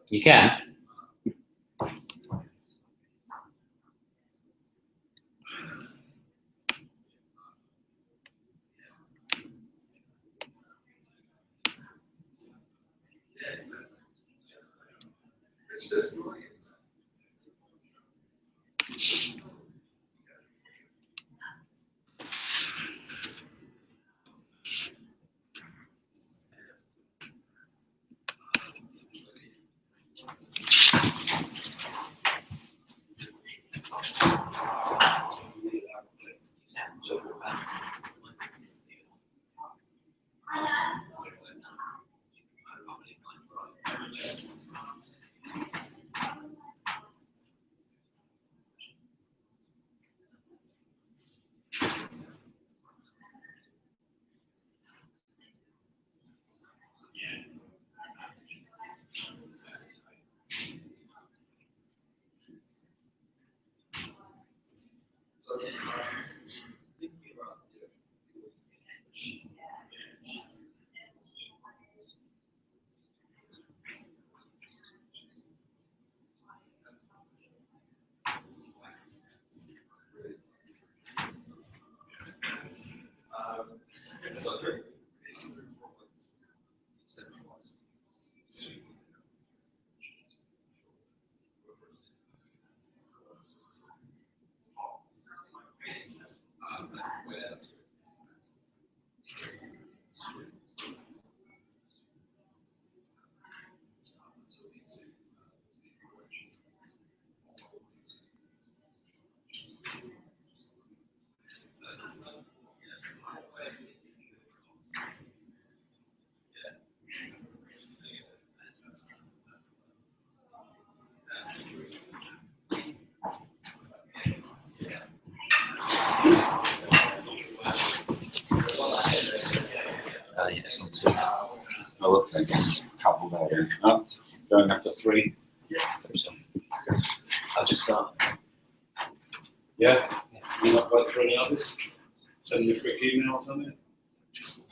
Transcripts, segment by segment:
You can. Yes, on two. Oh, okay. Couple there. Up, going up to 3. Yes. I'll just start. Yeah. You not wait for any others? Send me a quick email or something.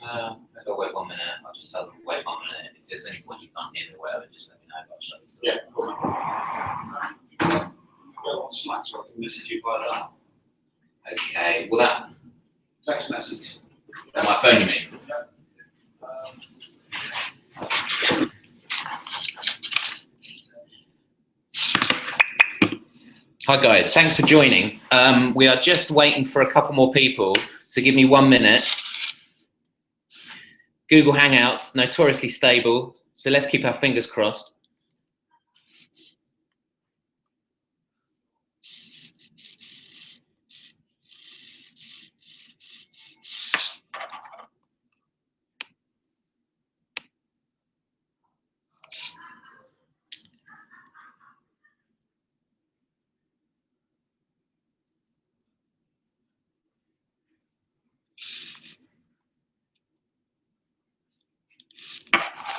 I'll wait 1 minute. I'll just tell them wait 1 minute. If there's any point you can't hear me or whatever, just let me know. I'll shut this door. Yeah, cool. Go on Slack so I can message you by that. Okay. Well, that. Text message. On my phone, you mean? Hi guys, thanks for joining. We are just waiting for a couple more people, so give me 1 minute. Google Hangouts, notoriously stable, so let's keep our fingers crossed.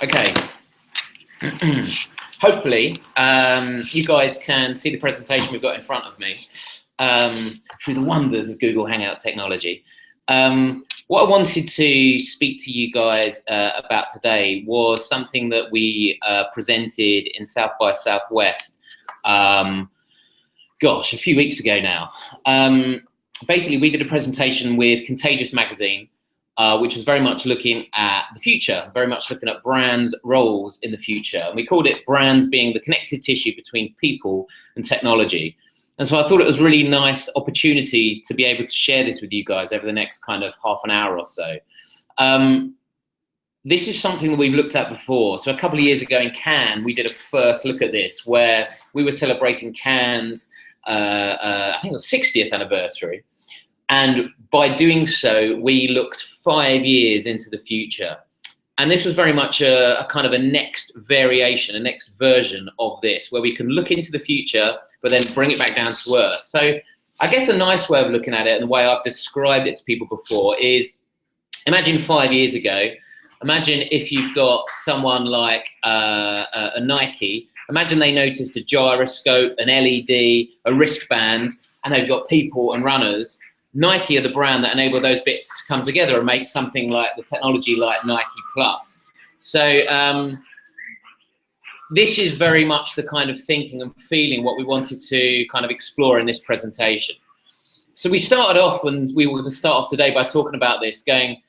Okay. Hopefully, you guys can see the presentation we've got in front of me through the wonders of Google Hangout technology. What I wanted to speak to you guys about today was something that we presented in South by Southwest, gosh, a few weeks ago now. Basically, we did a presentation with Contagious Magazine, which was very much looking at the future, very much looking at brands' roles in the future. And we called it brands being the connective tissue between people and technology. And so I thought it was a really nice opportunity to be able to share this with you guys over the next kind of half an hour or so. This is something that we've looked at before. So a couple of years ago in Cannes, we did a first look at this where we were celebrating Cannes' I think it was 60th anniversary. And by doing so, we looked 5 years into the future. And this was very much a kind of a next variation, a next version of this, where we can look into the future, but then bring it back down to earth. So I guess a nice way of looking at it, and the way I've described it to people before, is imagine 5 years ago, imagine if you've got someone like a Nike. Imagine they noticed a gyroscope, an LED, a wristband, and they've got people and runners. Nike are the brand that enable those bits to come together and make something like the technology like Nike Plus. So this is very much the kind of thinking and feeling what we wanted to kind of explore in this presentation. So we started off, when we were going to start off today, by talking about this, going,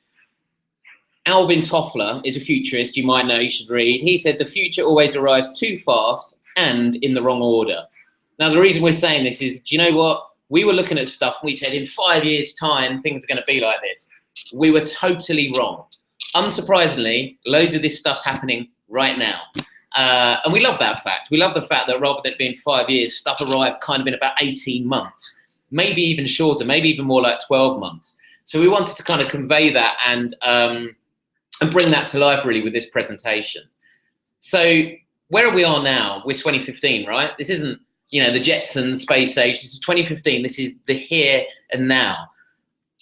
Alvin Toffler is a futurist, you might know, you should read. He said the future always arrives too fast and in the wrong order. Now, the reason we're saying this is, do you know what? We were looking at stuff and we said in 5 years' time, things are going to be like this. We were totally wrong. Unsurprisingly, loads of this stuff's happening right now. And we love that fact. We love the fact that rather than it being 5 years, stuff arrived kind of in about 18 months, maybe even shorter, maybe even more like 12 months. So we wanted to kind of convey that and bring that to life really with this presentation. So where we are now, we're 2015, right? This isn't, you know, the Jetsons space age. This is 2015. This is the here and now.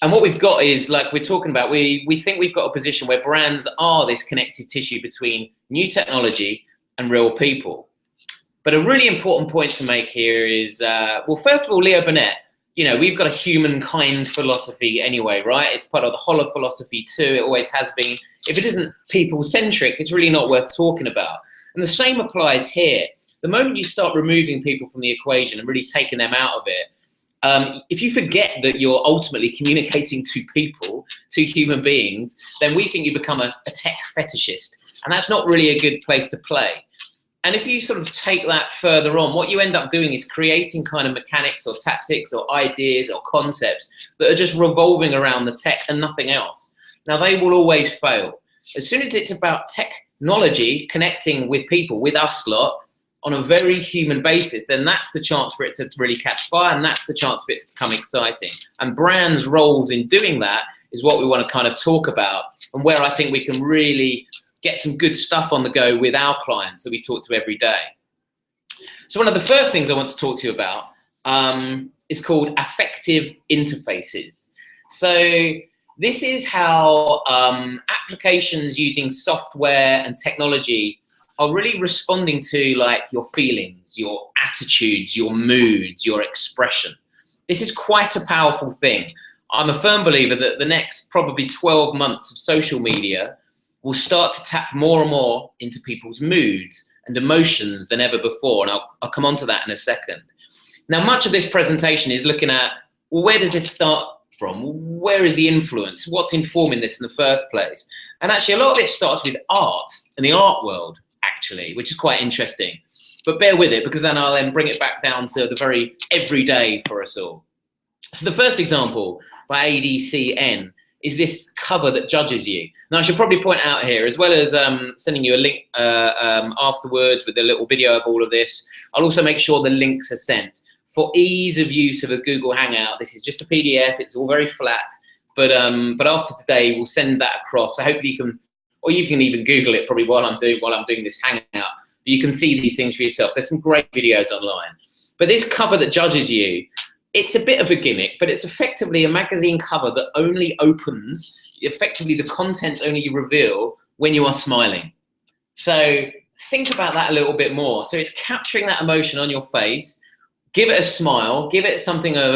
And what we've got is, like we're talking about, we think we've got a position where brands are this connective tissue between new technology and real people. But a really important point to make here is, well, first of all, Leo Burnett, you know, we've got a humankind philosophy anyway, right? It's part of the Holler philosophy too. It always has been. If it isn't people-centric, it's really not worth talking about. And the same applies here. The moment you start removing people from the equation and really taking them out of it, if you forget that you're ultimately communicating to people, to human beings, then we think you become a tech fetishist. And that's not really a good place to play. And if you sort of take that further on, what you end up doing is creating kind of mechanics or tactics or ideas or concepts that are just revolving around the tech and nothing else. Now, they will always fail. As soon as it's about technology connecting with people, with us lot, on a very human basis, then that's the chance for it to really catch fire, and that's the chance for it to become exciting. And brands' roles in doing that is what we want to kind of talk about, and where I think we can really get some good stuff on the go with our clients that we talk to every day. So one of the first things I want to talk to you about is called affective interfaces. So this is how applications using software and technology are really responding to, like, your feelings, your attitudes, your moods, your expression. This is quite a powerful thing. I'm a firm believer that the next probably 12 months of social media will start to tap more and more into people's moods and emotions than ever before. And I'll come on to that in a second. Now, much of this presentation is looking at, well, where does this start from? Where is the influence? What's informing this in the first place? And actually, a lot of it starts with art and the art world, actually, which is quite interesting. But bear with it, because then I'll then bring it back down to the very everyday for us all. So the first example by ADCN is this cover that judges you. Now, I should probably point out here, as well as sending you a link afterwards with a little video of all of this, I'll also make sure the links are sent. For ease of use of a Google Hangout, this is just a PDF, it's all very flat, but after today, we'll send that across. So hopefully you can, or you can even Google it probably while I'm doing this Hangout. You can see these things for yourself. There's some great videos online. But this cover that judges you, it's a bit of a gimmick, but it's effectively a magazine cover that only opens, effectively the contents only you reveal when you are smiling. So think about that a little bit more. So it's capturing that emotion on your face, give it a smile, give it something of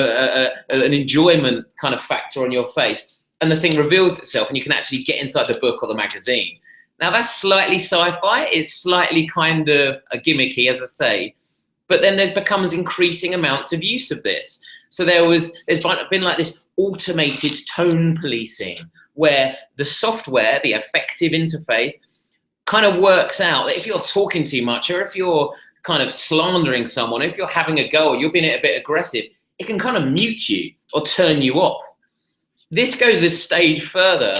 an enjoyment kind of factor on your face, and the thing reveals itself and you can actually get inside the book or the magazine. Now that's slightly sci-fi, it's slightly kind of a gimmicky, as I say, but then there becomes increasing amounts of use of this. So there's been like this automated tone policing where the software, the affective interface, kind of works out that if you're talking too much or if you're kind of slandering someone, if you're having a go or you're being a bit aggressive, it can kind of mute you or turn you off. This goes a stage further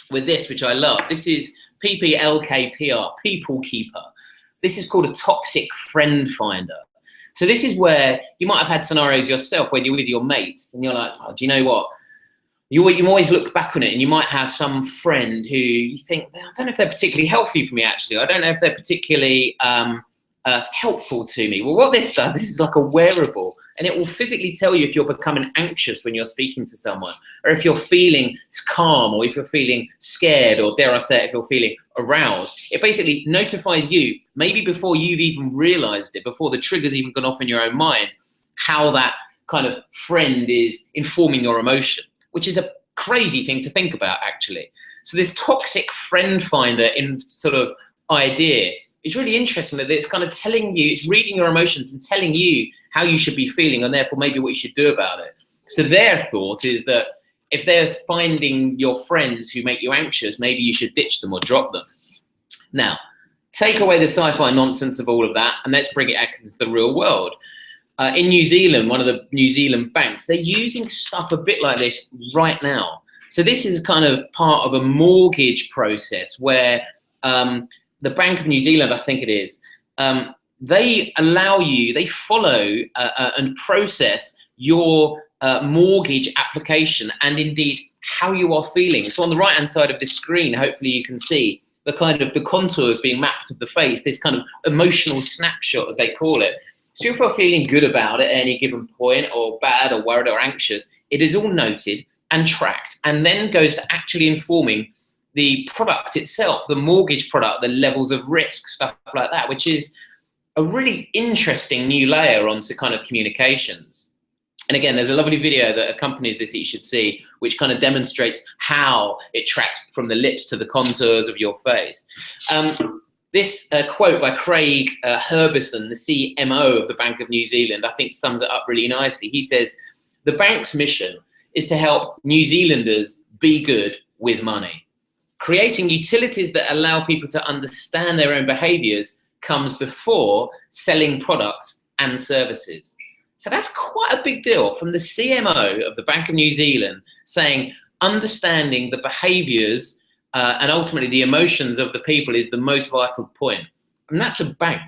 with this, which I love. This is PPLKPR, People Keeper. This is called a toxic friend finder. So this is where you might have had scenarios yourself where you're with your mates and you're like, oh, do you know what? You always look back on it and you might have some friend who you think, I don't know if they're particularly healthy for me, actually. I don't know if they're particularly helpful to me. Well, what this does, this is like a wearable, and it will physically tell you if you're becoming anxious when you're speaking to someone, or if you're feeling calm, or if you're feeling scared, or dare I say it, if you're feeling aroused. It basically notifies you, maybe before you've even realized it, before the trigger's even gone off in your own mind, how that kind of friend is informing your emotion, which is a crazy thing to think about, actually. So this toxic friend finder in sort of idea it's really interesting that it's kind of telling you, it's reading your emotions and telling you how you should be feeling and therefore maybe what you should do about it. So their thought is that if they're finding your friends who make you anxious, maybe you should ditch them or drop them. Now, take away the sci-fi nonsense of all of that and let's bring it back to the real world. In New Zealand, one of the New Zealand banks, they're using stuff a bit like this right now. So this is kind of part of a mortgage process where the Bank of New Zealand, I think it is, they allow you, they follow and process your mortgage application and indeed how you are feeling. So on the right hand side of this screen, hopefully you can see the kind of the contours being mapped of the face, this kind of emotional snapshot as they call it. So if you're feeling good about it at any given point or bad or worried or anxious, it is all noted and tracked and then goes to actually informing the product itself, the mortgage product, the levels of risk, stuff like that, which is a really interesting new layer onto kind of communications. And again, there's a lovely video that accompanies this that you should see, which kind of demonstrates how it tracks from the lips to the contours of your face. This quote by Craig Herbison, the CMO of the Bank of New Zealand, I think sums it up really nicely. He says, the bank's mission is to help New Zealanders be good with money. Creating utilities that allow people to understand their own behaviors comes before selling products and services. So that's quite a big deal from the CMO of the Bank of New Zealand saying understanding the behaviors and ultimately the emotions of the people is the most vital point. And that's a bank.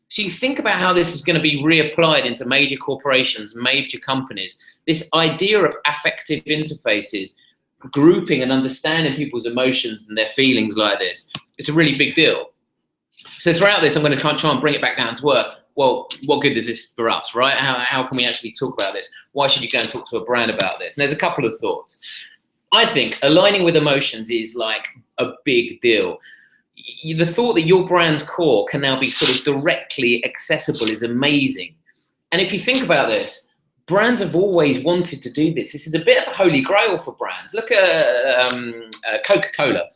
So you think about how this is going to be reapplied into major corporations, major companies, this idea of affective interfaces, grouping and understanding people's emotions and their feelings like this. It's a really big deal. So throughout this, I'm going to try and bring it back down to earth. Well, what good is this for us, right? How can we actually talk about this? Why should you go and talk to a brand about this? And there's a couple of thoughts. I think aligning with emotions is like a big deal. The thought that your brand's core can now be sort of directly accessible is amazing. And if you think about this, brands have always wanted to do this. This is a bit of a holy grail for brands. Look at Coca-Cola.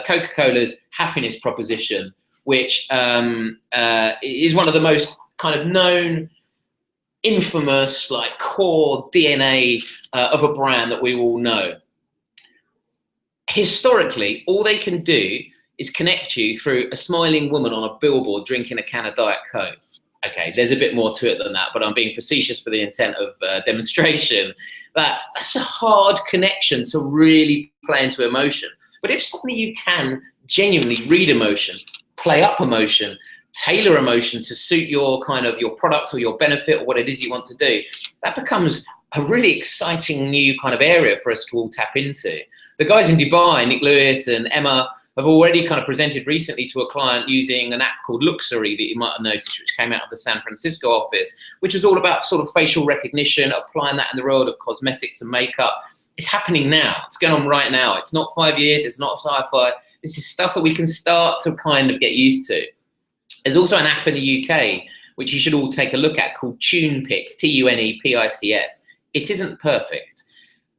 Coca-Cola's happiness proposition, which is one of the most kind of known, infamous, like core DNA of a brand that we all know. Historically, all they can do is connect you through a smiling woman on a billboard drinking a can of Diet Coke. Okay, there's a bit more to it than that, but I'm being facetious for the intent of demonstration. That's a hard connection to really play into emotion. But if suddenly you can genuinely read emotion, play up emotion, tailor emotion to suit your kind of your product or your benefit or what it is you want to do, that becomes a really exciting new kind of area for us to all tap into. The guys in Dubai, Nick Lewis and Emma, have already kind of presented recently to a client using an app called Luxury that you might have noticed, which came out of the San Francisco office, which is all about sort of facial recognition, applying that in the world of cosmetics and makeup. It's happening now. It's going on right now. It's not 5 years. It's not sci-fi. This is stuff that we can start to kind of get used to. There's also an app in the UK, which you should all take a look at, called TunePics, T-U-N-E-P-I-C-S. It isn't perfect,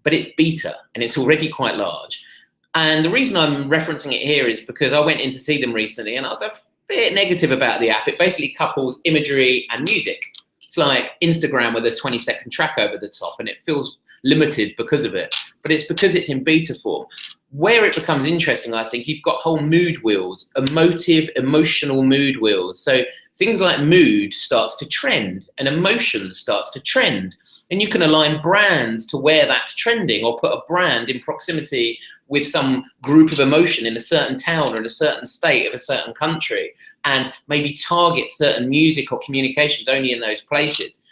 but it's beta and it's already quite large. And the reason I'm referencing it here is because I went in to see them recently and I was a bit negative about the app. It basically couples imagery and music. It's like Instagram with a 20-second track over the top and it feels limited because of it, but it's because it's in beta form. Where it becomes interesting, I think, you've got whole mood wheels, emotional mood wheels. So things like mood starts to trend and emotion starts to trend. And you can align brands to where that's trending or put a brand in proximity with some group of emotion in a certain town or in a certain state of a certain country and maybe target certain music or communications only in those places.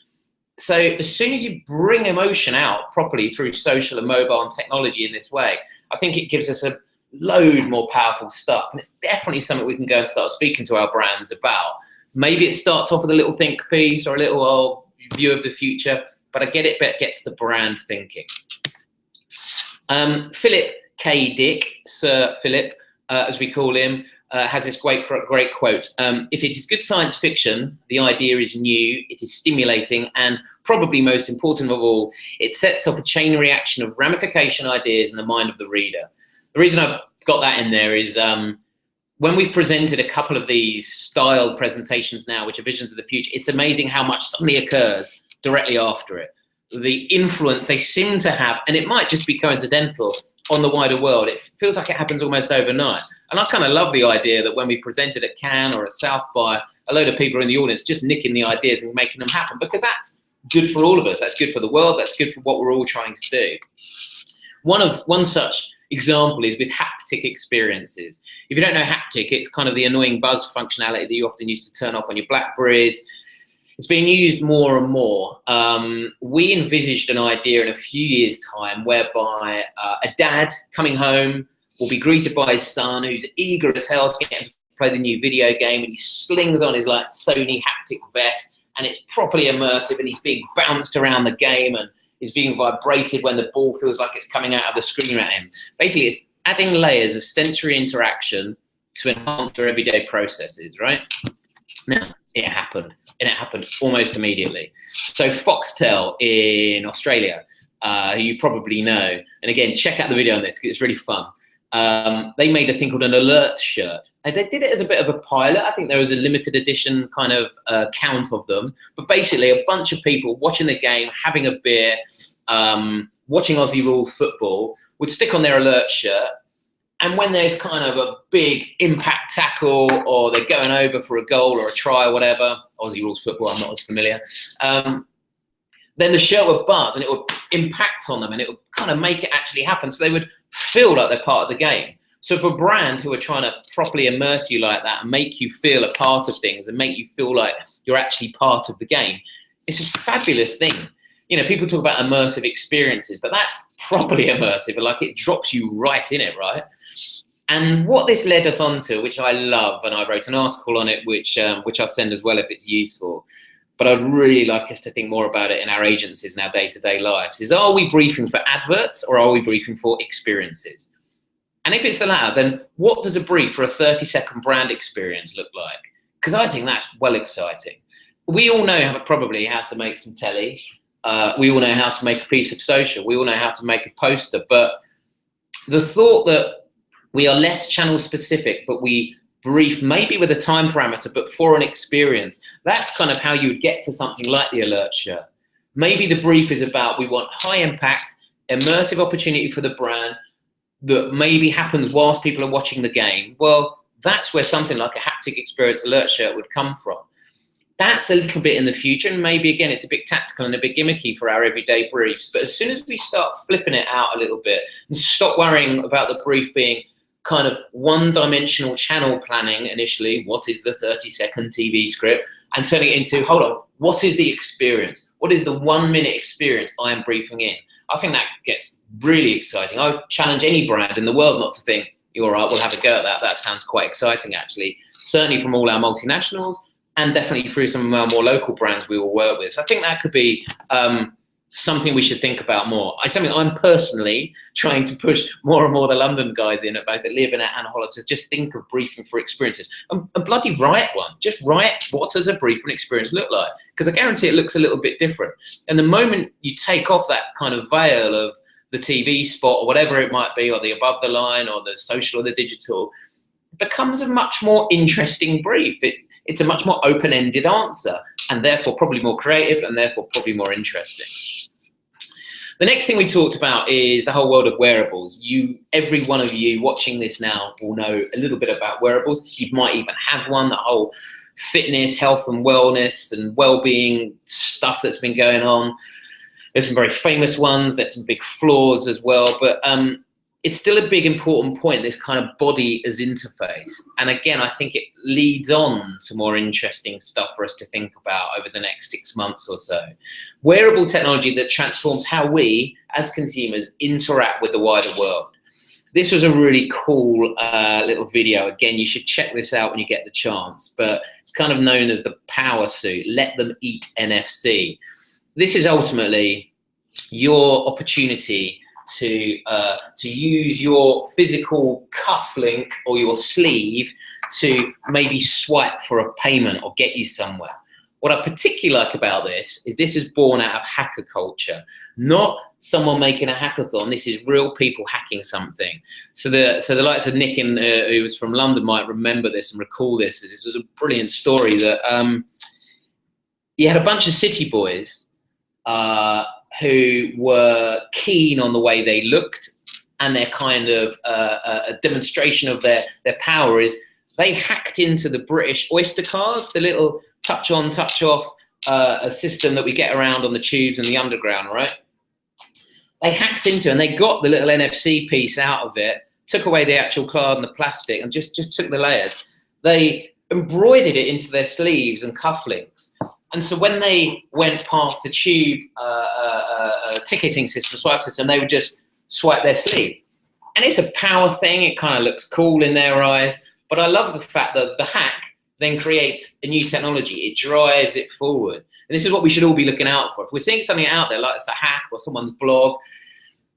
So as soon as you bring emotion out properly through social and mobile and technology in this way, I think it gives us a load more powerful stuff. And it's definitely something we can go and start speaking to our brands about. Maybe it starts off with a little think piece or a little view of the future, but I get it, but it gets the brand thinking. Philip K. Dick, Sir Philip, as we call him, has this great quote. If it is good science fiction, the idea is new, it is stimulating, and probably most important of all, it sets off a chain reaction of ramification ideas in the mind of the reader. The reason I've got that in there is when we've presented a couple of these style presentations now, which are visions of the future, it's amazing how much suddenly occurs directly after it. The influence they seem to have, and it might just be coincidental, on the wider world. It feels like it happens almost overnight. And I kind of love the idea that when we presented at Cannes or at South by, a load of people in the audience just nicking the ideas and making them happen, because that's good for all of us. That's good for the world. That's good for what we're all trying to do. One such example is with haptic experiences. If you don't know haptic, it's kind of the annoying buzz functionality that you often used to turn off on your BlackBerries. It's being used more and more. We envisaged an idea in a few years' time whereby a dad coming home will be greeted by his son, who's eager as hell to get him to play the new video game, and he slings on his like Sony haptic vest, and it's properly immersive, and he's being bounced around the game, and is being vibrated when the ball feels like it's coming out of the screen at him. Basically, it's adding layers of sensory interaction to enhance your everyday processes, right? Now, it happened, and it happened almost immediately. So Foxtel in Australia, who you probably know, and again, check out the video on this, because it's really fun. They made a thing called an alert shirt, and they did it as a bit of a pilot. I think there was a limited edition kind of count of them, but basically a bunch of people watching the game, having a beer, watching Aussie rules football, would stick on their alert shirt, and when there's kind of a big impact tackle, or they're going over for a goal or a try or whatever, Aussie rules football, I'm not as familiar, then the shirt would buzz and it would impact on them, and it would kind of make it actually happen. So they would feel like they're part of the game. So for a brand who are trying to properly immerse you like that and make you feel a part of things and make you feel like you're actually part of the game, it's a fabulous thing. You know, people talk about immersive experiences, but that's properly immersive, like it drops you right in it, right? And what this led us on to, which I love, and I wrote an article on it, which I'll send as well if it's useful, but I'd really like us to think more about it in our agencies and our day-to-day lives, is, are we briefing for adverts or are we briefing for experiences? And if it's the latter, then what does a brief for a 30-second brand experience look like? Because I think that's well exciting. We all know probably how to make some telly. We all know how to make a piece of social. We all know how to make a poster. But the thought that we are less channel specific, but we brief maybe with a time parameter, but for an experience, that's kind of how you would get to something like the alert shirt. Maybe the brief is about, we want high impact, immersive opportunity for the brand that maybe happens whilst people are watching the game. Well, that's where something like a haptic experience alert shirt would come from. That's a little bit in the future, and maybe again it's a bit tactical and a bit gimmicky for our everyday briefs. But as soon as we start flipping it out a little bit and stop worrying about the brief being kind of one-dimensional channel planning initially, what is the 30-second TV script, and turning it into, hold on, what is the experience? What is the 1-minute experience I am briefing in? I think that gets really exciting. I challenge any brand in the world not to think, you're all right, we'll have a go at that. That sounds quite exciting, actually. Certainly from all our multinationals, and definitely through some of our more local brands we will work with. So I think that could be something we should think about more. It's something I'm personally trying to push more and more the London guys in, at both at Leo Burnett and Holler, to just think of briefing for experiences. And bloody write one. Just write, what does a brief for an experience look like? Because I guarantee it looks a little bit different. And the moment you take off that kind of veil of the TV spot or whatever it might be, or the above the line or the social or the digital, it becomes a much more interesting brief. It's a much more open-ended answer, and therefore probably more creative, and therefore probably more interesting. The next thing we talked about is the whole world of wearables. Every one of you watching this now will know a little bit about wearables. You might even have one, the whole fitness, health and wellness and well-being stuff that's been going on. There's some very famous ones, there's some big flaws as well, but it's still a big important point, this kind of body as interface. And again, I think it leads on to more interesting stuff for us to think about over the next 6 months or so. Wearable technology that transforms how we, as consumers, interact with the wider world. This was a really cool little video. Again, you should check this out when you get the chance, but it's kind of known as the power suit, Let Them Eat NFC. This is ultimately your opportunity to use your physical cuff link or your sleeve to maybe swipe for a payment or get you somewhere. What I particularly like about this is born out of hacker culture, not someone making a hackathon. This is real people hacking something. So the likes of Nick, who was from London, might remember this and recall this. This was a brilliant story that you had a bunch of city boys who were keen on the way they looked, and their kind of a demonstration of their power is they hacked into the British Oyster cards, the little touch on, touch off a system that we get around on the tubes and the underground, right? They hacked into, and they got the little NFC piece out of it, took away the actual card and the plastic, and just took the layers. They embroidered it into their sleeves and cufflinks. And so when they went past the tube ticketing system, swipe system, they would just swipe their sleeve. And it's a power thing. It kind of looks cool in their eyes. But I love the fact that the hack then creates a new technology. It drives it forward. And this is what we should all be looking out for. If we're seeing something out there, like it's a hack or someone's blog,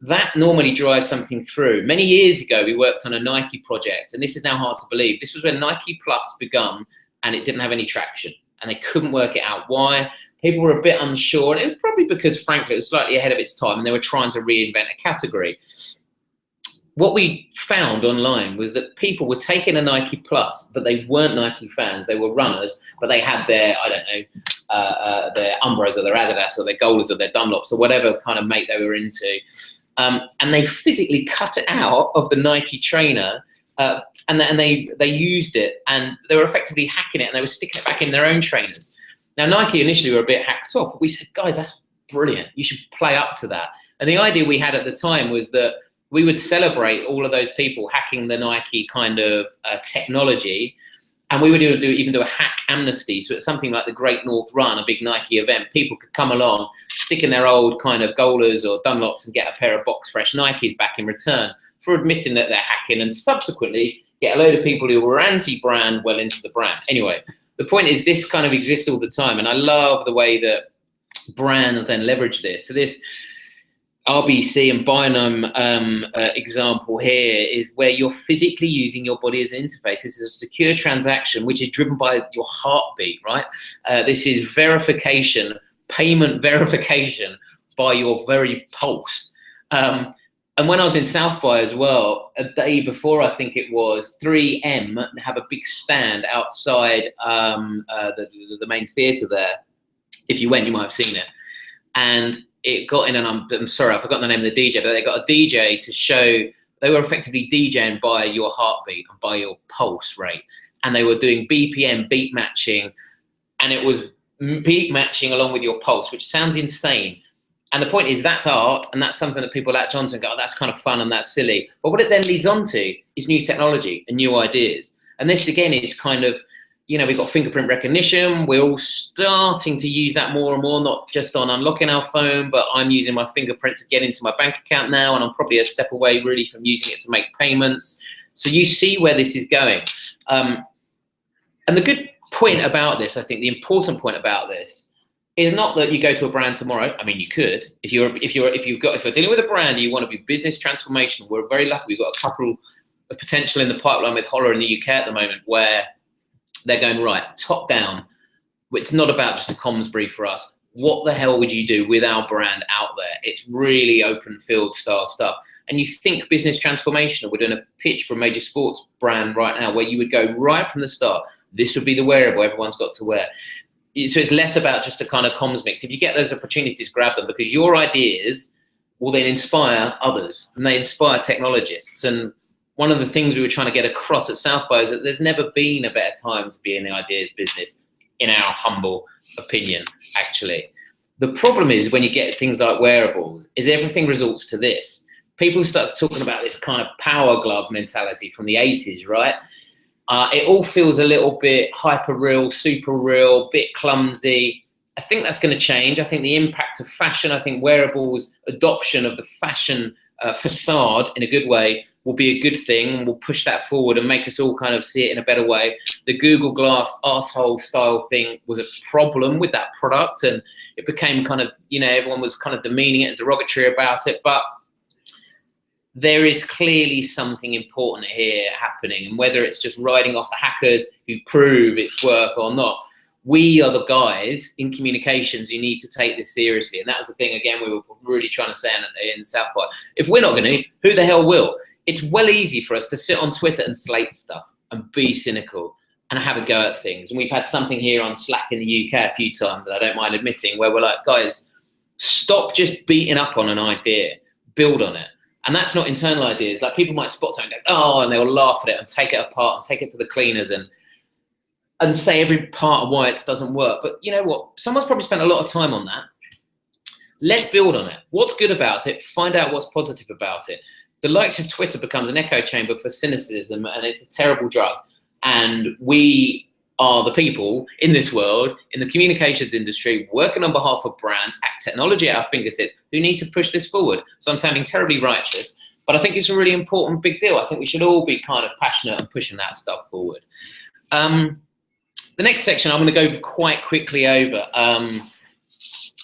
that normally drives something through. Many years ago, we worked on a Nike project, and this is now hard to believe. This was when Nike Plus begun, and it didn't have any traction, and they couldn't work it out. Why? People were a bit unsure, and it was probably because, frankly, it was slightly ahead of its time, and they were trying to reinvent a category. What we found online was that people were taking a Nike Plus, but they weren't Nike fans. They were runners, but they had their, I don't know, their Umbros or their Adidas or their Golders or their Dunlops or whatever kind of mate they were into. And they physically cut it out of the Nike trainer, and they used it, and they were effectively hacking it, and they were sticking it back in their own trainers. Now, Nike initially were a bit hacked off, but we said, guys, that's brilliant. You should play up to that. And the idea we had at the time was that we would celebrate all of those people hacking the Nike kind of technology, and we would even do a hack amnesty. So it's something like the Great North Run, a big Nike event. People could come along, stick in their old kind of Golders or Dunlops and get a pair of box fresh Nikes back in return for admitting that they're hacking, and subsequently get a load of people who were anti-brand well into the brand. Anyway, the point is this kind of exists all the time, and I love the way that brands then leverage this. So this RBC and Bynum example here is where you're physically using your body as an interface. This is a secure transaction which is driven by your heartbeat, right? This is verification, payment verification by your very pulse. And when I was in South by as well, a day before, I think it was, 3M have a big stand outside the main theatre there. If you went, you might have seen it. And it got in, and I'm sorry, I've forgotten the name of the DJ, but they got a DJ to show, they were effectively DJing by your heartbeat and by your pulse rate. And they were doing BPM, beat matching, and it was beat matching along with your pulse, which sounds insane. And the point is that's art, and that's something that people latch onto and go, oh, that's kind of fun and that's silly. But what it then leads on to is new technology and new ideas. And this again is kind of, you know, we've got fingerprint recognition. We're all starting to use that more and more, not just on unlocking our phone, but I'm using my fingerprint to get into my bank account now, and I'm probably a step away really from using it to make payments. So you see where this is going. And the good point about this, I think the important point about this, is not that you go to a brand tomorrow. I mean, you could, if you're dealing with a brand and you want to be business transformation. We're very lucky. We've got a couple of potential in the pipeline with Holler in the UK at the moment, where they're going right top down. It's not about just a comms brief for us. What the hell would you do with our brand out there? It's really open field style stuff. And you think business transformation. We're doing a pitch for a major sports brand right now, where you would go right from the start. This would be the wearable everyone's got to wear. So it's less about just a kind of comms mix. If you get those opportunities, grab them, because your ideas will then inspire others, and they inspire technologists. And one of the things we were trying to get across at South by is that there's never been a better time to be in the ideas business, in our humble opinion, actually. The problem is when you get things like wearables, is everything resorts to this. People start talking about this kind of power glove mentality from the 80s, right? It all feels a little bit hyper real, super real, bit clumsy. I think that's going to change. I think the impact of fashion, I think wearables adoption of the fashion facade in a good way will be a good thing, and will push that forward and make us all kind of see it in a better way. The Google Glass arsehole style thing was a problem with that product, and it became kind of, you know, everyone was kind of demeaning it and derogatory about it. But there is clearly something important here happening, and whether it's just riding off the hackers who prove its worth or not, we are the guys in communications who need to take this seriously. And that was the thing, again, we were really trying to say in South Park. If we're not going to, who the hell will? It's well easy for us to sit on Twitter and slate stuff and be cynical and have a go at things. And we've had something here on Slack in the UK a few times, and I don't mind admitting, where we're like, guys, stop just beating up on an idea, build on it. And that's not internal ideas. Like, people might spot something and go, oh, and they'll laugh at it and take it apart and take it to the cleaners and say every part of why it doesn't work. But you know what? Someone's probably spent a lot of time on that. Let's build on it. What's good about it? Find out what's positive about it. The likes of Twitter becomes an echo chamber for cynicism, and it's a terrible drug. And we are the people in this world, in the communications industry, working on behalf of brands, technology at our fingertips, who need to push this forward. So I'm sounding terribly righteous, but I think it's a really important big deal. I think we should all be kind of passionate and pushing that stuff forward. The next section I'm going to go quite quickly over.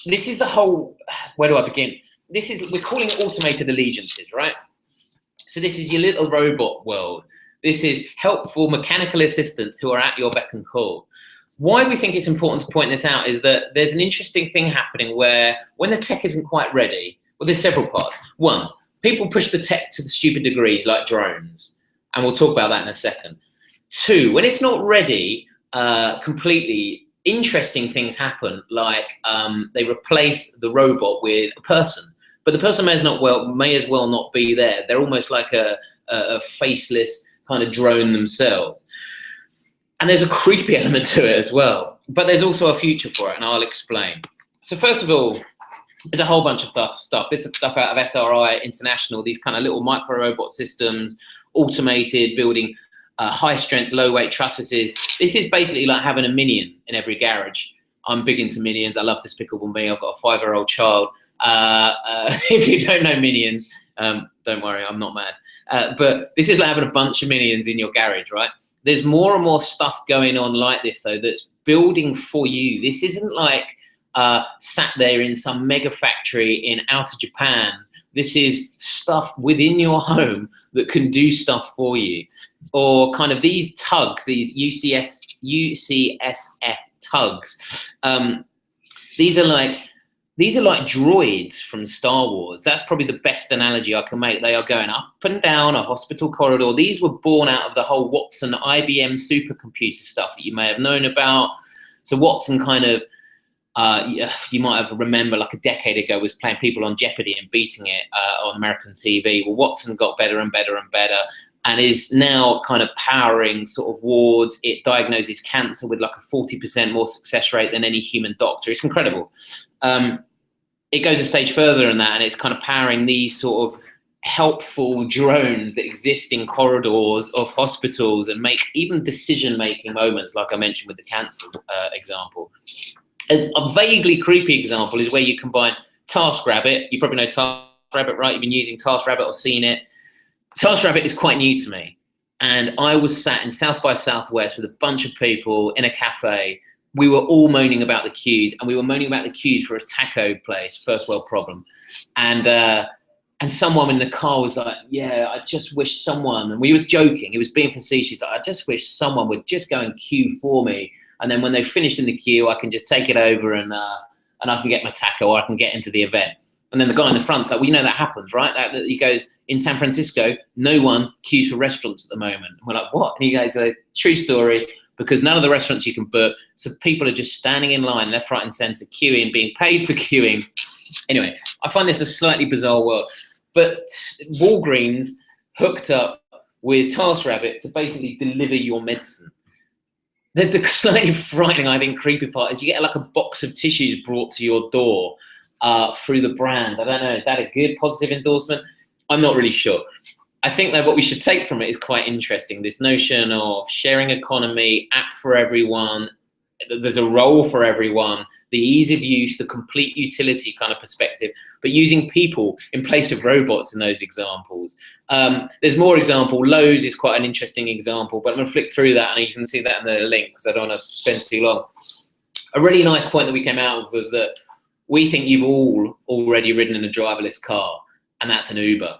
This is the whole, where do I begin? We're calling it automated allegiances, right? So this is your little robot world. This is helpful mechanical assistants who are at your beck and call. Why we think it's important to point this out is that there's an interesting thing happening where when the tech isn't quite ready, well, there's several parts. One, people push the tech to the stupid degrees like drones, and we'll talk about that in a second. Two, when it's not ready completely, interesting things happen, like they replace the robot with a person, but the person may as well not be there. They're almost like a faceless kind of drone themselves. And there's a creepy element to it as well, but there's also a future for it, and I'll explain. So first of all, there's a whole bunch of stuff. This is stuff out of SRI International, these kind of little micro robot systems, automated, building high strength, low weight trusses. This is basically like having a minion in every garage. I'm big into minions. I love Despicable Me. I've got a 5-year-old child. If you don't know minions, don't worry, I'm not mad. But this is like having a bunch of minions in your garage, right? There's more and more stuff going on like this, though, that's building for you. This isn't like sat there in some mega factory in outer Japan. This is stuff within your home that can do stuff for you. Or kind of these tugs, these UCSF tugs. These are like droids from Star Wars. That's probably the best analogy I can make. They are going up and down a hospital corridor. These were born out of the whole Watson IBM supercomputer stuff that you may have known about. So Watson kind of, you might have remember like a decade ago was playing people on Jeopardy and beating it on American TV. Well, Watson got better and better and better, and is now kind of powering sort of wards. It diagnoses cancer with like a 40% more success rate than any human doctor. It's incredible. It goes a stage further than that, and it's kind of powering these sort of helpful drones that exist in corridors of hospitals and make even decision-making moments, like I mentioned with the cancer example. A vaguely creepy example is where you combine TaskRabbit. You probably know TaskRabbit, right? You've been using TaskRabbit or seen it. TaskRabbit is quite new to me. And I was sat in South by Southwest with a bunch of people in a cafe. We were all moaning about the queues, and we were moaning about the queues for a taco place, first world problem. And someone in the car was like, yeah, I just wish someone, and we was joking, he was being facetious, like, I just wish someone would just go and queue for me. And then when they finished in the queue, I can just take it over and I can get my taco, or I can get into the event. And then the guy in the front's like, well, you know that happens, right? That he goes, in San Francisco, no one queues for restaurants at the moment. And we're like, what? And he goes, true story, because none of the restaurants you can book, so people are just standing in line, left, right, and centre, queuing, being paid for queuing. Anyway, I find this a slightly bizarre world. But Walgreens hooked up with TaskRabbit to basically deliver your medicine. The slightly frightening, I think, creepy part is you get like a box of tissues brought to your door through the brand. I don't know, is that a good positive endorsement? I'm not really sure. I think that what we should take from it is quite interesting. This notion of sharing economy, app for everyone, there's a role for everyone, the ease of use, the complete utility kind of perspective, but using people in place of robots in those examples. There's more example. Lowe's is quite an interesting example, but I'm gonna flick through that and you can see that in the link because I don't want to spend too long. A really nice point that we came out with was that we think you've all already ridden in a driverless car, and that's an Uber.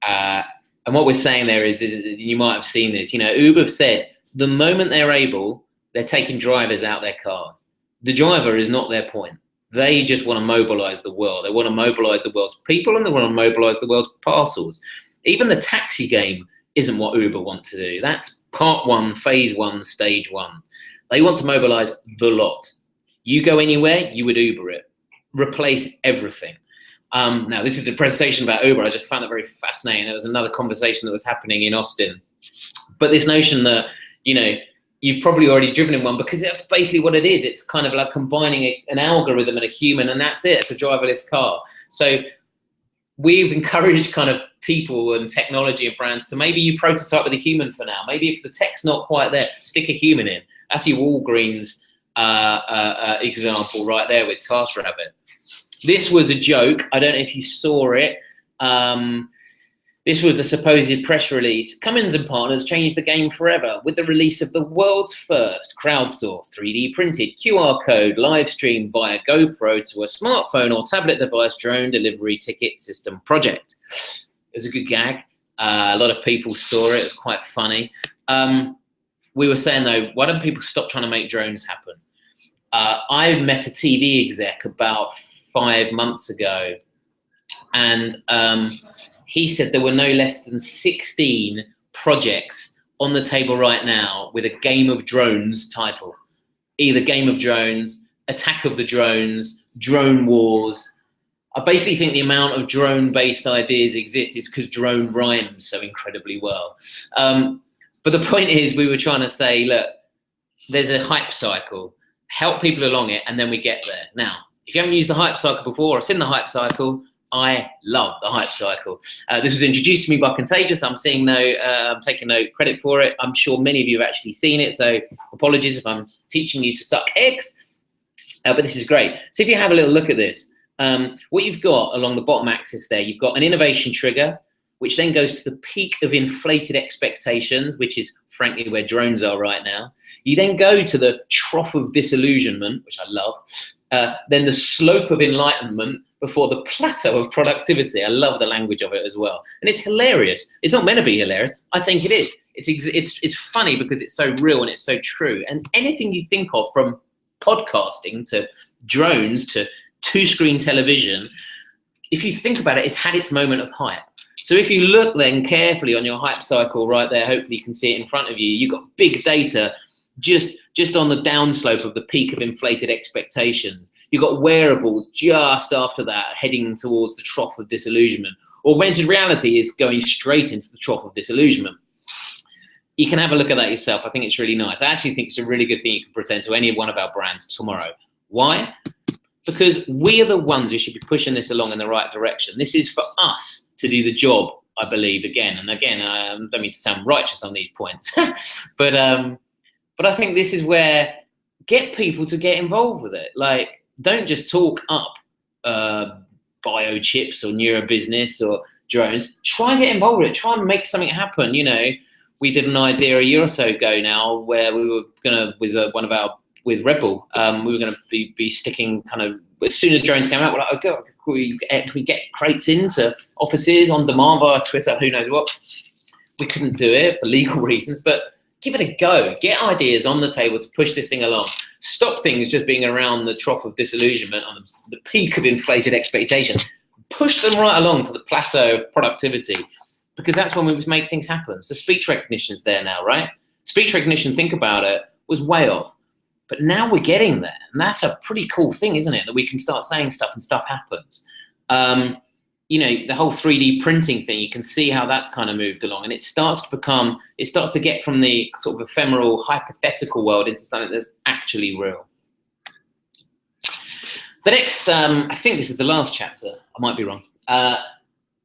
And what we're saying there is you might have seen this, you know, Uber have said the moment they're able, they're taking drivers out their car. The driver is not their point. They just want to mobilize the world. They want to mobilize the world's people, and they want to mobilize the world's parcels. Even the taxi game isn't what Uber want to do. That's part one, phase one, stage one. They want to mobilize the lot. You go anywhere, you would Uber it. Replace everything. Now, this is a presentation about Uber. I just found that very fascinating. There was another conversation that was happening in Austin. But this notion that, you know, you've probably already driven in one, because that's basically what it is. It's kind of like combining an algorithm and a human, and that's it. It's a driverless car. So we've encouraged kind of people and technology and brands to maybe you prototype with a human for now. Maybe if the tech's not quite there, stick a human in. That's your Walgreens example right there with TaskRabbit. This was a joke. I don't know if you saw it. This was a supposed press release. Cummins and Partners changed the game forever with the release of the world's first crowdsourced 3D printed QR code live stream via GoPro to a smartphone or tablet device drone delivery ticket system project. It was a good gag. A lot of people saw it. It was quite funny. We were saying, though, why don't people stop trying to make drones happen? I met a TV exec about 5 months ago, and he said there were no less than 16 projects on the table right now with a Game of Drones title. Either Game of Drones, Attack of the Drones, Drone Wars. I basically think the amount of drone-based ideas exist is because drone rhymes so incredibly well. But the point is, we were trying to say, look, there's a hype cycle. Help people along it, and then we get there. Now, if you haven't used the hype cycle before or seen the hype cycle, I love the hype cycle. This was introduced to me by Contagious. I'm taking no credit for it. I'm sure many of you have actually seen it, so apologies if I'm teaching you to suck eggs, but this is great. So if you have a little look at this, what you've got along the bottom axis there, you've got an innovation trigger, which then goes to the peak of inflated expectations, which is frankly where drones are right now. You then go to the trough of disillusionment, which I love, then the slope of enlightenment before the plateau of productivity. I love the language of it as well. And it's hilarious. It's not meant to be hilarious. I think it is. It's funny because it's so real and it's so true. And anything you think of, from podcasting to drones to two-screen television, if you think about it, it's had its moment of hype. So if you look then carefully on your hype cycle right there, hopefully you can see it in front of you, you've got big data just on the downslope of the peak of inflated expectations. You've got wearables just after that, heading towards the trough of disillusionment. Augmented reality is going straight into the trough of disillusionment. You can have a look at that yourself. I think it's really nice. I actually think it's a really good thing you can pretend to any one of our brands tomorrow. Why? Because we are the ones who should be pushing this along in the right direction. This is for us to do the job, I believe, again. And again, I don't mean to sound righteous on these points, but I think this is where get people to get involved with it. Like, don't just talk up biochips or neurobusiness or drones. Try and get involved with it. Try and make something happen. You know, we did an idea a year or so ago now where we were gonna, with Red Bull, we were gonna be sticking kind of, as soon as drones came out, we're like, okay, can we get crates into offices on demand via Twitter? Who knows what? We couldn't do it for legal reasons, but give it a go. Get ideas on the table to push this thing along. Stop things just being around the trough of disillusionment, on the peak of inflated expectation. Push them right along to the plateau of productivity, because that's when we make things happen. So speech recognition's there now, right? Speech recognition, think about it, was way off. But now we're getting there, and that's a pretty cool thing, isn't it? That we can start saying stuff and stuff happens. You know, the whole 3D printing thing, you can see how that's kind of moved along, and it starts to get from the sort of ephemeral, hypothetical world into something that's actually real. The next, I think this is the last chapter, I might be wrong.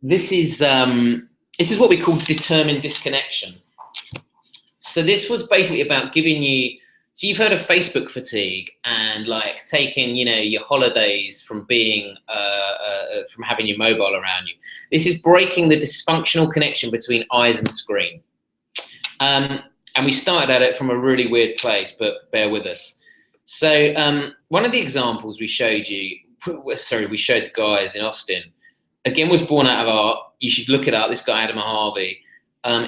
This is what we call determined disconnection. So this was basically about giving you, so you've heard of Facebook fatigue and like taking, you know, your holidays from being, from having your mobile around you. This is breaking the dysfunctional connection between eyes and screen. And we started at it from a really weird place, but bear with us. So one of the examples we showed you, we showed the guys in Austin, again, was born out of art. You should look it up, this guy, Adam Harvey.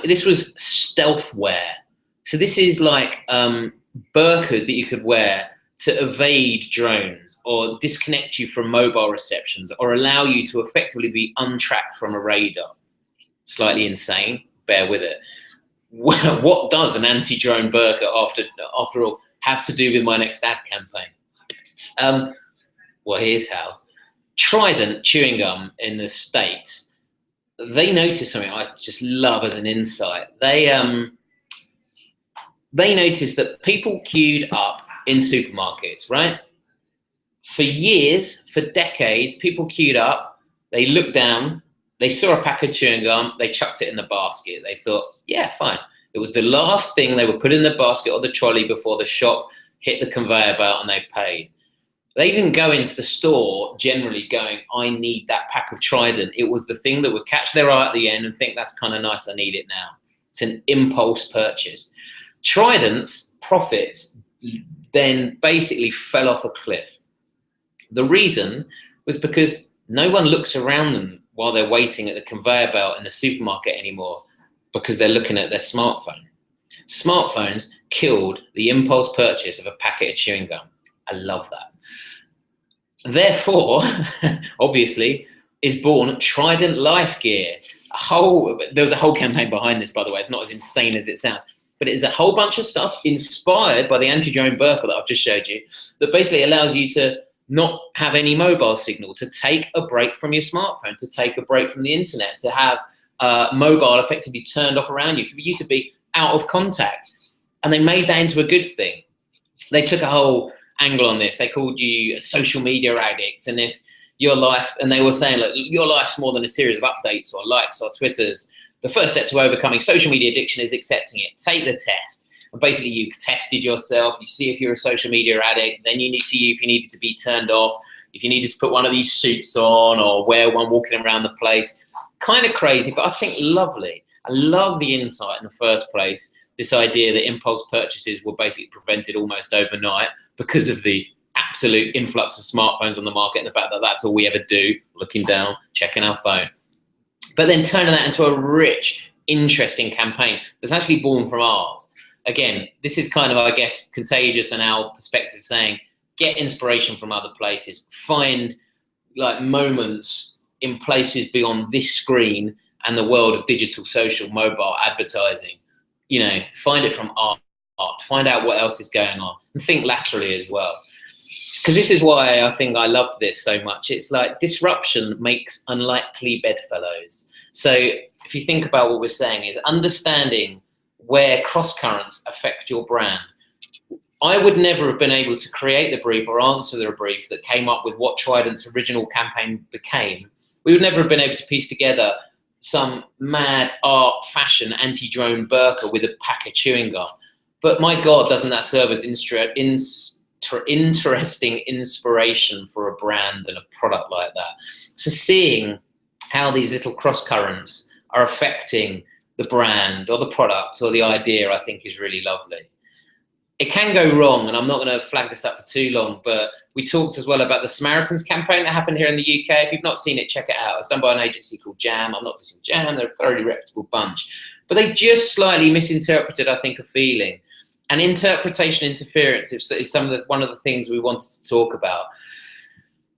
This was stealthware. So this is like, burqas that you could wear to evade drones or disconnect you from mobile receptions or allow you to effectively be untracked from a radar. Slightly insane, bear with it. What does an anti-drone burqa, after all, have to do with my next ad campaign? Well, here's how. Trident chewing gum in the States, they noticed something I just love as an insight. They noticed that people queued up in supermarkets, right? For years, for decades, people queued up, they looked down, they saw a pack of chewing gum, they chucked it in the basket. They thought, yeah, fine. It was the last thing they would put in the basket or the trolley before the shop hit the conveyor belt and they paid. They didn't go into the store generally going, I need that pack of Trident. It was the thing that would catch their eye at the end and think, that's kind of nice, I need it now. It's an impulse purchase. Trident's profits then basically fell off a cliff. The reason was because no one looks around them while they're waiting at the conveyor belt in the supermarket anymore because they're looking at their smartphone. Smartphones killed the impulse purchase of a packet of chewing gum. I love that. Therefore, obviously, is born Trident Life Gear. There was a whole campaign behind this, by the way. It's not as insane as it sounds. But it is a whole bunch of stuff inspired by the anti-drone burqa that I've just showed you that basically allows you to not have any mobile signal, to take a break from your smartphone, to take a break from the internet, to have mobile effectively turned off around you, for you to be out of contact. And they made that into a good thing. They took a whole angle on this. They called you social media addicts. And if your life, and they were saying, look, your life's more than a series of updates or likes or Twitters. The first step to overcoming social media addiction is accepting it. Take the test. And basically, you tested yourself. You see if you're a social media addict. Then you need to see if you needed to be turned off, if you needed to put one of these suits on or wear one walking around the place. Kind of crazy, but I think lovely. I love the insight in the first place. This idea that impulse purchases were basically prevented almost overnight because of the absolute influx of smartphones on the market and the fact that that's all we ever do, looking down, checking our phone. But then turning that into a rich, interesting campaign that's actually born from ours. Again, this is kind of, I guess, contagious in our perspective, saying get inspiration from other places, find like moments in places beyond this screen and the world of digital, social, mobile advertising. You know, find it from art, find out what else is going on, and think laterally as well. Because this is why I think I loved this so much. It's like disruption makes unlikely bedfellows. So if you think about what we're saying is understanding where cross currents affect your brand. I would never have been able to create the brief or answer the brief that came up with what Trident's original campaign became. We would never have been able to piece together some mad art, fashion, anti-drone burqa with a pack of chewing gum. But my God, doesn't that serve as interesting inspiration for a brand and a product like that? So seeing how these little cross currents are affecting the brand or the product or the idea, I think is really lovely. It can go wrong, and I'm not going to flag this up for too long, but we talked as well about the Samaritans campaign that happened here in the UK. If you've not seen it, check it out. It's done by an agency called Jam. I'm not dissing Jam, they're a thoroughly reputable bunch. But they just slightly misinterpreted, I think, a feeling. And interpretation interference is one of the things we wanted to talk about.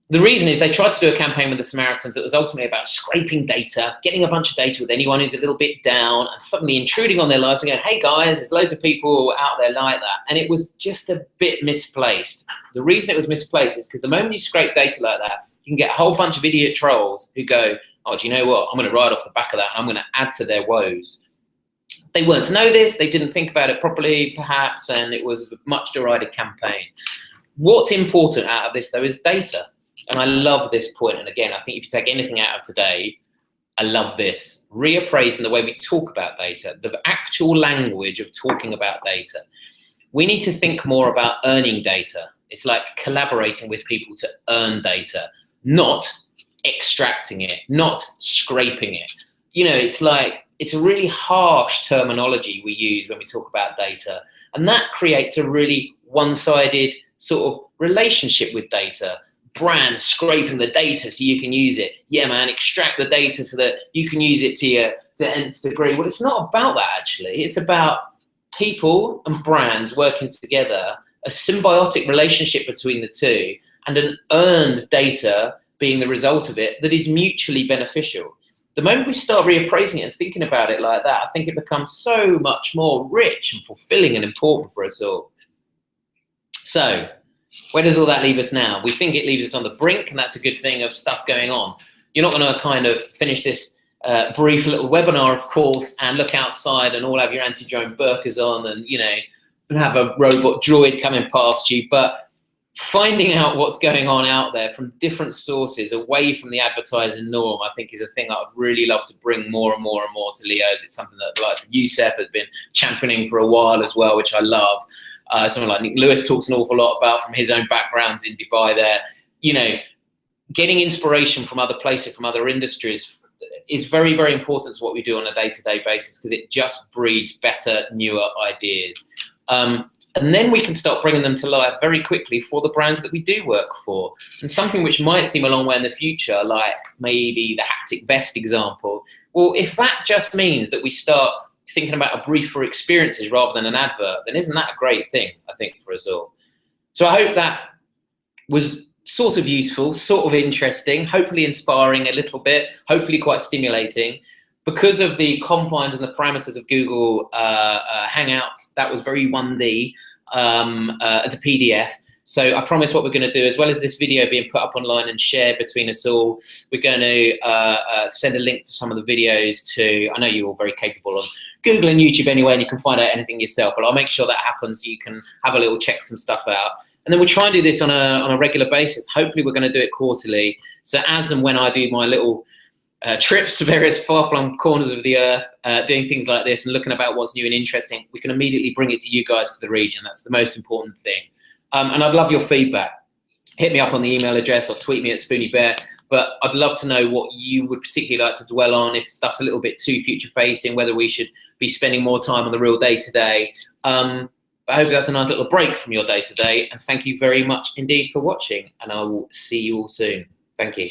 The reason is they tried to do a campaign with the Samaritans that was ultimately about scraping data, getting a bunch of data with anyone who's a little bit down, and suddenly intruding on their lives and going, hey guys, there's loads of people out there like that. And it was just a bit misplaced. The reason it was misplaced is because the moment you scrape data like that, you can get a whole bunch of idiot trolls who go, oh, do you know what? I'm going to ride off the back of that and I'm going to add to their woes. They weren't to know this, they didn't think about it properly, perhaps, and it was a much derided campaign. What's important out of this, though, is data. And I love this point. And again, I think if you take anything out of today, I love this. Reappraising the way we talk about data, the actual language of talking about data. We need to think more about earning data. It's like collaborating with people to earn data, not extracting it, not scraping it. You know, it's like, it's a really harsh terminology we use when we talk about data. And that creates a really one-sided sort of relationship with data. Brands scraping the data so you can use it. Yeah, man, extract the data so that you can use it to the nth degree. Well, it's not about that, actually. It's about people and brands working together, a symbiotic relationship between the two, and an earned data being the result of it that is mutually beneficial. The moment we start reappraising it and thinking about it like that, I think it becomes so much more rich and fulfilling and important for us all. So, where does all that leave us now? We think it leaves us on the brink, and that's a good thing, of stuff going on. You're not going to kind of finish this brief little webinar, of course, and look outside and all have your anti-drone burkas on and, you know, have a robot droid coming past you. But finding out what's going on out there from different sources away from the advertising norm, I think, is a thing that I'd really love to bring more and more and more to Leo's. It's something that the likes of Youssef has been championing for a while as well, which I love. Someone like Nick Lewis talks an awful lot about from his own backgrounds in Dubai there. You know, getting inspiration from other places, from other industries, is very, very important to what we do on a day-to-day basis, because it just breeds better, newer ideas. And then we can start bringing them to life very quickly for the brands that we do work for. And something which might seem a long way in the future, like maybe the haptic vest example, well, if that just means that we start thinking about a brief for experiences rather than an advert, then isn't that a great thing, I think, for us all? So I hope that was sort of useful, sort of interesting, hopefully inspiring a little bit, hopefully quite stimulating. Because of the confines and the parameters of Google Hangouts, that was very 1D as a PDF. So I promise what we're going to do, as well as this video being put up online and shared between us all, we're going to send a link to some of the videos to, I know you're all very capable on Google and YouTube anyway, and you can find out anything yourself, but I'll make sure that happens so you can have a little check some stuff out. And then we'll try and do this on a regular basis. Hopefully we're going to do it quarterly. So as and when I do my little trips to various far-flung corners of the earth, doing things like this and looking about what's new and interesting, we can immediately bring it to you guys, to the region. That's the most important thing. And I'd love your feedback. Hit me up on the email address or tweet me at Spoony Bear. But I'd love to know what you would particularly like to dwell on, if stuff's a little bit too future-facing, whether we should be spending more time on the real day-to-day. But hopefully that's a nice little break from your day-to-day. And thank you very much indeed for watching. And I will see you all soon. Thank you.